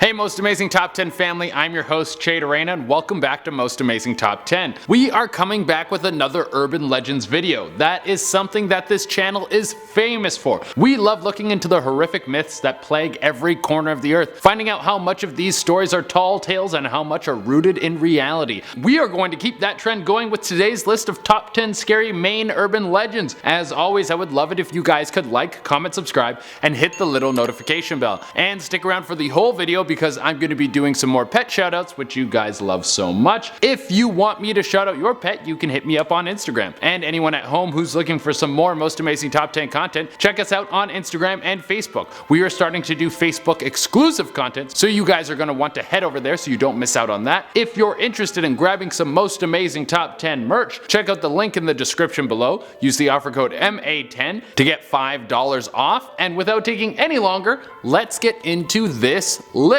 Hey Most Amazing Top 10 family, I'm your host Che Arena and welcome back to Most Amazing Top 10. We are coming back with another Urban Legends video. That is something that this channel is famous for. We love looking into the horrific myths that plague every corner of the earth, finding out how much of these stories are tall tales and how much are rooted in reality. We are going to keep that trend going with today's list of top 10 scary Maine urban legends. As always, I would love it if you guys could like, comment, subscribe, and hit the little notification bell. And stick around for the whole video because I'm going to be doing some more pet shoutouts, which you guys love so much. If you want me to shout out your pet, you can hit me up on Instagram. And anyone at home who's looking for some more Most Amazing Top 10 content, check us out on Instagram and Facebook. We are starting to do Facebook exclusive content, so you guys are going to want to head over there so you don't miss out on that. If you're interested in grabbing some Most Amazing Top 10 merch, check out the link in the description below. Use the offer code MA10 to get $5 off. And without taking any longer, let's get into this list.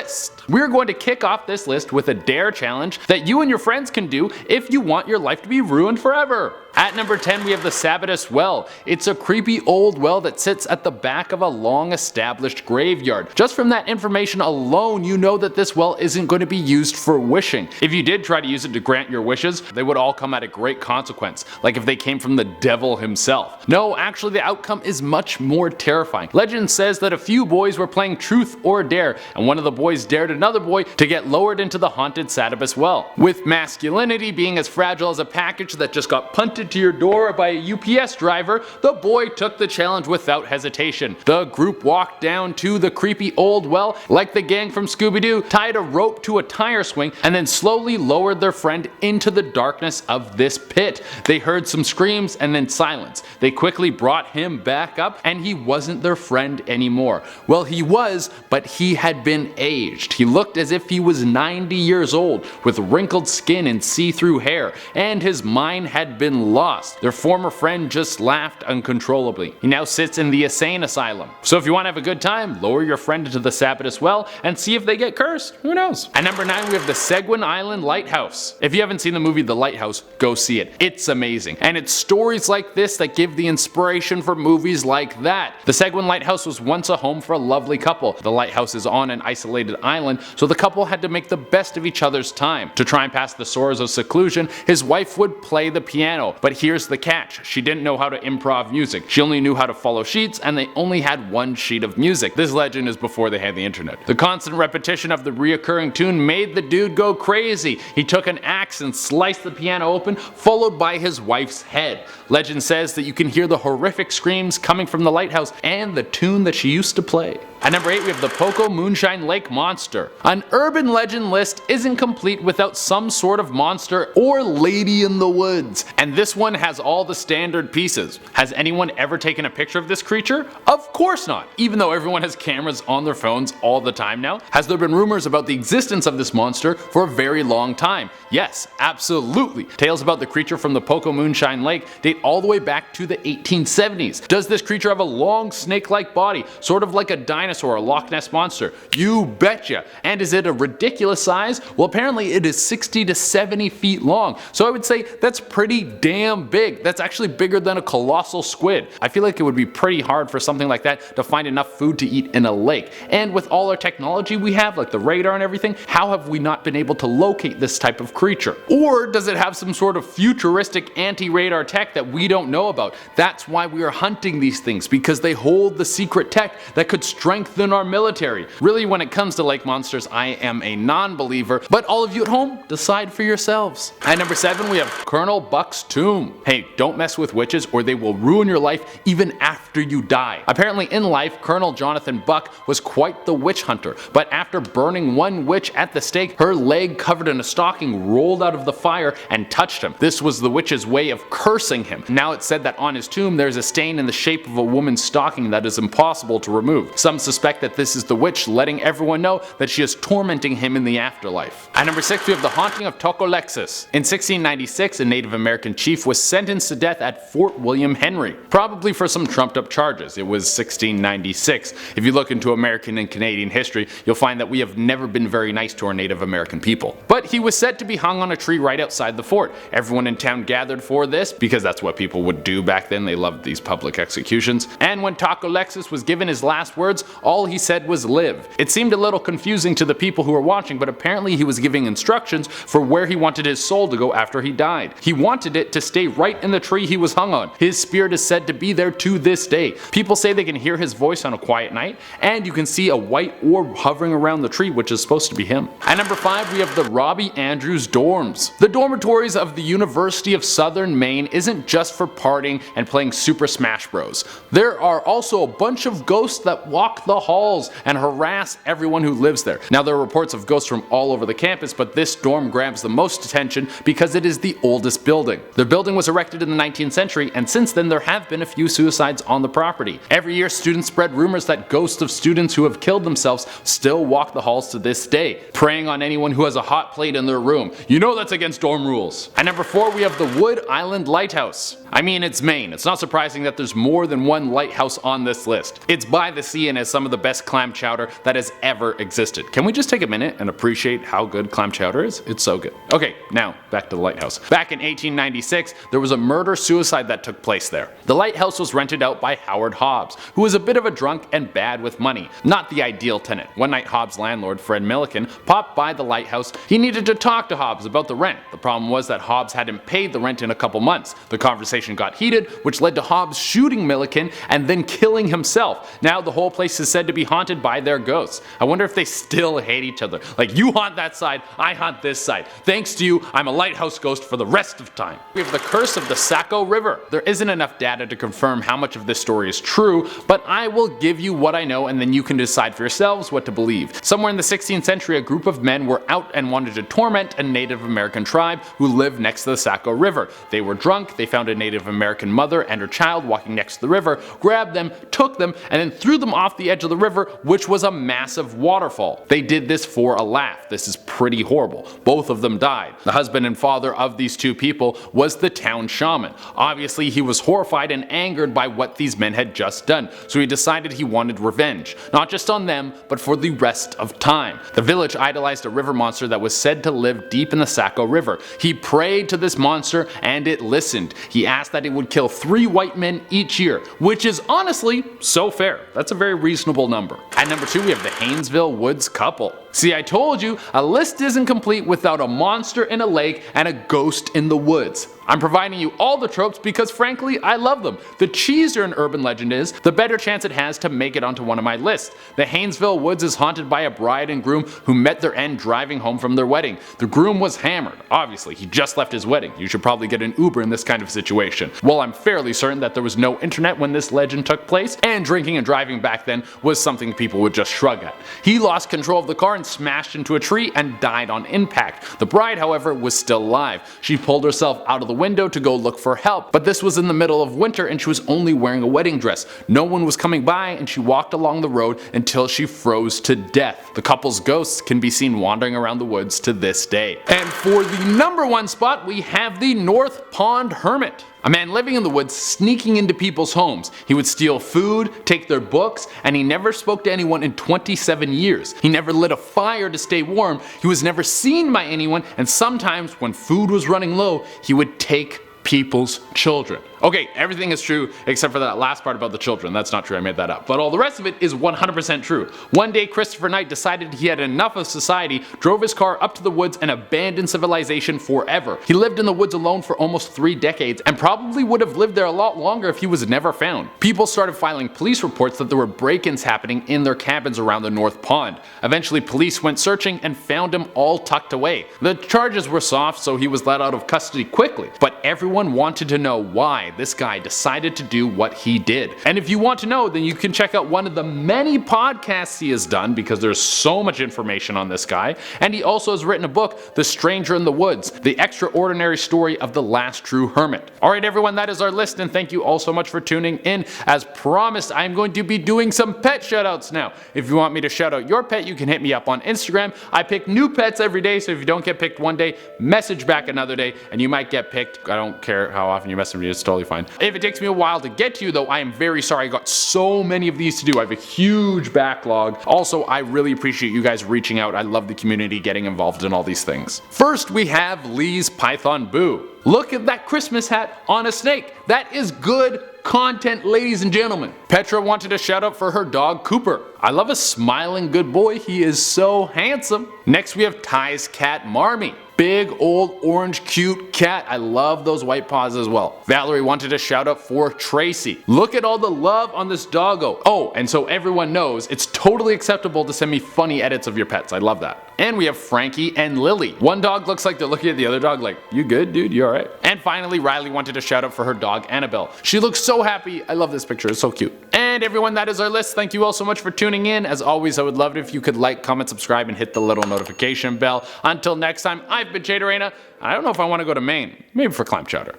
We're going to kick off this list with a dare challenge that you and your friends can do if you want your life to be ruined forever. At number 10 we have the SABATTUS well. It's a creepy old well that sits at the back of a long established graveyard. Just from that information alone you know that this well isn't going to be used for wishing. If you did try to use it to grant your wishes, they would all come at a great consequence, like if they came from the devil himself. No, actually the outcome is much more terrifying. Legend says that a few boys were playing truth or dare, and one of the boys dared another boy to get lowered into the haunted SABATTUS well. With masculinity being as fragile as a package that just got punted to your door by a UPS driver, the boy took the challenge without hesitation. The group walked down to the creepy old well like the gang from Scooby-Doo, tied a rope to a tire swing, and then slowly lowered their friend into the darkness of this pit. They heard some screams and then silence. They quickly brought him back up and he wasn't their friend anymore. Well, he was, but he had been aged. He looked as if he was 90 years old with wrinkled skin and see-through hair, and his mind had been lost. Their former friend just laughed uncontrollably. He now sits in the insane asylum. So if you want to have a good time, lower your friend into the SABATTUS well and see if they get cursed. Who knows? At number 9 we have the SEGUIN Island Lighthouse. If you haven't seen the movie The Lighthouse, go see it. It's amazing. And it's stories like this that give the inspiration for movies like that. The SEGUIN Lighthouse was once a home for a lovely couple. The lighthouse is on an isolated island, so the couple had to make the best of each other's time. To try and pass the sorrows of seclusion, his wife would play the piano. But here's the catch, she didn't know how to improv music. She only knew how to follow sheets, and they only had one sheet of music. This legend is before they had the internet. The constant repetition of the reoccurring tune made the dude go crazy. He took an axe and sliced the piano open, followed by his wife's head. Legend says that you can hear the horrific screams coming from the lighthouse and the tune that she used to play. At number 8 we have the POCOMOONSHINE Lake Monster. An urban legend list isn't complete without some sort of monster or lady in the woods, and this one has all the standard pieces. Has anyone ever taken a picture of this creature? Of course not, even though everyone has cameras on their phones all the time now. Has there been rumors about the existence of this monster for a very long time? Yes, absolutely. Tales about the creature from the POCOMOONSHINE Lake date all the way back to the 1870s. Does this creature have a long snake-like body, sort of like a dinosaur or a Loch Ness monster? You betcha. And is it a ridiculous size? Well, apparently it is 60 to 70 feet long, so I would say that's pretty damn big. That's actually bigger than a colossal squid. I feel like it would be pretty hard for something like that to find enough food to eat in a lake. And with all our technology we have, like the radar and everything, how have we not been able to locate this type of creature? Or does it have some sort of futuristic anti-radar tech that we don't know about? That's why we are hunting these things, because they hold the secret tech that could strengthen our military. Really, when it comes to lake monsters, I am a non-believer, but all of you at home, decide for yourselves. At number 7 we have Colonel Buck's tomb. Hey, don't mess with witches or they will ruin your life even after you die. Apparently in life, Colonel Jonathan Buck was quite the witch hunter, but after burning one witch at the stake, her leg covered in a stocking rolled out of the fire and touched him. This was the witch's way of cursing him. Now it's said that on his tomb there's a stain in the shape of a woman's stocking that is impossible to remove. Some suspect that this is the witch letting everyone know that she is tormenting him in the afterlife. At number 6 we have the haunting of TAUKOLEXIS. In 1696 a Native American chief was sentenced to death at Fort William Henry, probably for some trumped up charges. It was 1696. If you look into American and Canadian history, you'll find that we have never been very nice to our Native American people. But he was set to be hung on a tree right outside the fort. Everyone in town gathered for this because that's what people would do back then. They loved these public executions. And when TAUKOLEXIS was given his last words, all he said was live. It seemed a little confusing to the people who were watching, but apparently he was giving instructions for where he wanted his soul to go after he died. He wanted it to stay right in the tree he was hung on. His spirit is said to be there to this day. People say they can hear his voice on a quiet night, and you can see a white orb hovering around the tree, which is supposed to be him. At number 5, we have the Robbie Andrews dorms. The dormitories of the University of Southern Maine isn't just for partying and playing Super Smash Bros. There are also a bunch of ghosts that walk the halls and harass everyone who lives there. Now, there are reports of ghosts from all over the campus, but this dorm grabs the most attention because it is the oldest building. The building was erected in the 19th century, and since then there have been a few suicides on the property. Every year, students spread rumors that ghosts of students who have killed themselves still walk the halls to this day, preying on anyone who has a hot plate in their room. You know that's against dorm rules. At number 4, we have the Wood Island Lighthouse. I mean, it's Maine. It's not surprising that there's more than one lighthouse on this list. It's by the sea and has some of the best clam chowder that has ever existed. Can we just take a minute and appreciate how good clam chowder is? It's so good. Okay, now back to the lighthouse. Back in 1896, there was a murder-suicide that took place there. The lighthouse was rented out by Howard Hobbs, who was a bit of a drunk and bad with money. Not the ideal tenant. One night, Hobbs' landlord, Fred Milliken, popped by the lighthouse. He needed to talk to Hobbs about the rent. The problem was that Hobbs hadn't paid the rent in a couple months. The conversation got heated, which led to Hobbs shooting Milliken and then killing himself. Now the whole place is said to be haunted by their ghosts. I wonder if they still hate each other. Like, you haunt that side, I haunt this side. Thanks to you, I'm a lighthouse ghost for the rest of time. We have the curse of the Saco River. There isn't enough data to confirm how much of this story is true, but I will give you what I know and then you can decide for yourselves what to believe. Somewhere in the 16th century, a group of men were out and wanted to torment a Native American tribe who lived next to the Saco River. They were drunk, they found a Native American mother and her child walking next to the river, grabbed them, took them, and then threw them off the edge of the river, which was a massive waterfall. They did this for a laugh. This is pretty horrible. Both of them died. The husband and father of these two people was the town shaman. Obviously, he was horrified and angered by what these men had just done, so he decided he wanted revenge, not just on them, but for the rest of time. The village idolized a river monster that was said to live deep in the Saco River. He prayed to this monster and it listened. He asked that it would kill 3 white men each year, which is honestly so fair. That's a very reasonable number. At number 2, we have the HAYNESVILLE Woods couple. See, I told you, a list isn't complete without a monster in a lake and a ghost in the woods. I'm providing you all the tropes because frankly, I love them. The cheesier an urban legend is, the better chance it has to make it onto one of my lists. The HAYNESVILLE Woods is haunted by a bride and groom who met their end driving home from their wedding. The groom was hammered. Obviously, he just left his wedding. You should probably get an Uber in this kind of situation. Well, I'm fairly certain that there was no internet when this legend took place, and drinking and driving back then was something people would just shrug at. He lost control of the car and smashed into a tree and died on impact. The bride, however, was still alive. She pulled herself out of the window to go look for help, but this was in the middle of winter and she was only wearing a wedding dress. No one was coming by and she walked along the road until she froze to death. The couple's ghosts can be seen wandering around the woods to this day. And for the number 1 spot, we have the North Pond Hermit. A man living in the woods, sneaking into people's homes. He would steal food, take their books, and he never spoke to anyone in 27 years. He never lit a fire to stay warm, he was never seen by anyone, and sometimes when food was running low, he would take people's children. Okay, everything is true except for that last part about the children. That's not true, I made that up. But all the rest of it is 100% true. One day, Christopher Knight decided he had enough of society, drove his car up to the woods and abandoned civilization forever. He lived in the woods alone for almost 3 decades and probably would have lived there a lot longer if he was never found. People started filing police reports that there were break-ins happening in their cabins around the North Pond. Eventually, police went searching and found him all tucked away. The charges were soft, so he was let out of custody quickly, but everyone wanted to know why this guy decided to do what he did. And if you want to know, then you can check out one of the many podcasts he has done because there's so much information on this guy. And he also has written a book, The Stranger in the Woods, the extraordinary story of the last true hermit. Alright everyone, that is our list and thank you all so much for tuning in. As promised, I'm going to be doing some pet shoutouts now. If you want me to shout out your pet, you can hit me up on Instagram. I pick new pets every day, so if you don't get picked one day, message back another day and you might get picked. I don't care how often you message me, it's totally totally fine. If it takes me a while to get to you though, I am very sorry. I got so many of these to do. I have a huge backlog. Also, I really appreciate you guys reaching out. I love the community getting involved in all these things. First, we have Lee's Python Boo. Look at that Christmas hat on a snake. That is good content, ladies and gentlemen. Petra wanted a shout out for her dog Cooper. I love a smiling good boy. He is so handsome. Next we have Ty's cat Marmee. Big old orange cute cat. I love those white paws as well. Valerie wanted a shout out for Tracy. Look at all the love on this doggo. Oh, and so everyone knows, it's totally acceptable to send me funny edits of your pets. I love that. And we have Frankie and Lily. One dog looks like they're looking at the other dog like, you good, dude? You alright? And finally, Riley wanted a shout out for her dog Annabelle. She looks so happy. I love this picture. It's so cute. And everyone, that is our list. Thank you all so much for tuning in. As always, I would love it if you could like, comment, subscribe, and hit the little notification bell. Until next time, I've been Jay Dorena. I don't know if I want to go to Maine. Maybe for clam chowder.